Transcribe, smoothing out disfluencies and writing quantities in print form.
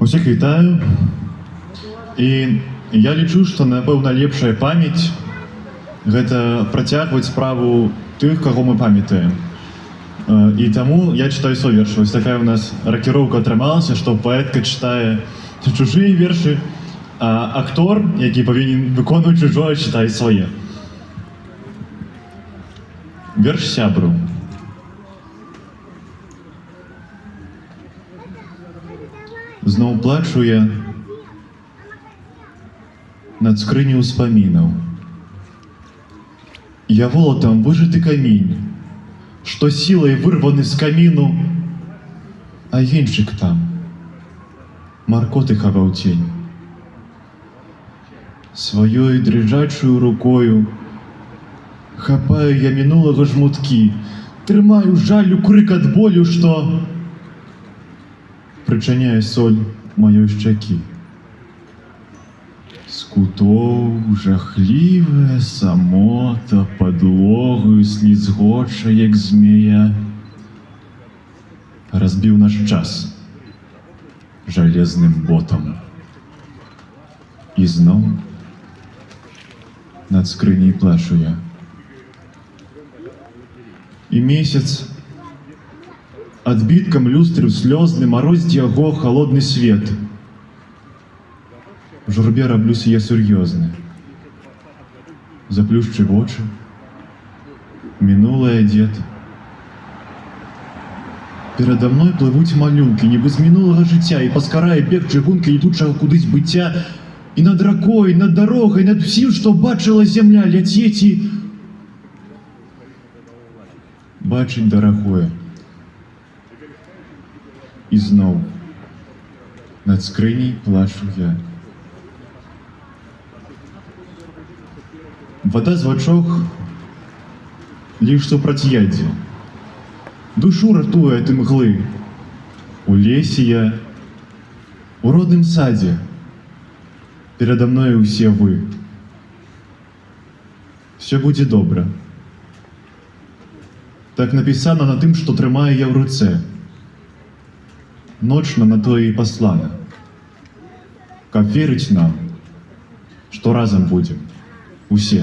Усіх вітаю. І я лічу, што, напэўна, лепшая памяць гэта працягваць справу тых, каго мы памятаем. І таму я читаю свой верш. Вось такая у нас ракіроўка атрымалася, што паэтка чытае чужыя вершы, а актор, які павінен выконваць чужое, чытае свае. Верш сябру. Зноў плачу я над скрыняў успамінаў. Я волатам выжаты камень, што сілай вырваны з каміну, а енчык там маркоты хаваў цень. Сваёй дрыжачую рукою хапаю я мінулага жмуткі, трымаю жалю крык ад болю, што прычыняе соль маёй шчакі. З кутоў жахлівая самота падлогаю слізгоча, як змея. Разбіў наш час жалезным ботам. І зноў над скрыняй плачу я. І месяц адбіткам люстры слёзны марозіць яго халодны свет. В журбе раблюся я сур'ёзны. Заплюшчы вочы, мінулае дзед. Перада мной плывуць малюнкі, нібы з мінулага жыцця, і паскарае бег чыгункі ідучага кудысь быцця, і над ракой, над дарогай, над усім, што бачыла зямля, ляцець і бачыць дарагое. І зноў над скрыняй плачу я. Вода з вачок лишь супрацьяддзе. Душу ратуе ад імглы. У лесе я, у родным садзе. Перада мною усе вы. Все будзе добра. Так напісана на тым, што трымаю я ў руцэ. Ночна на тое і паслана. Каб верыць нам, што разам будзем. Усе.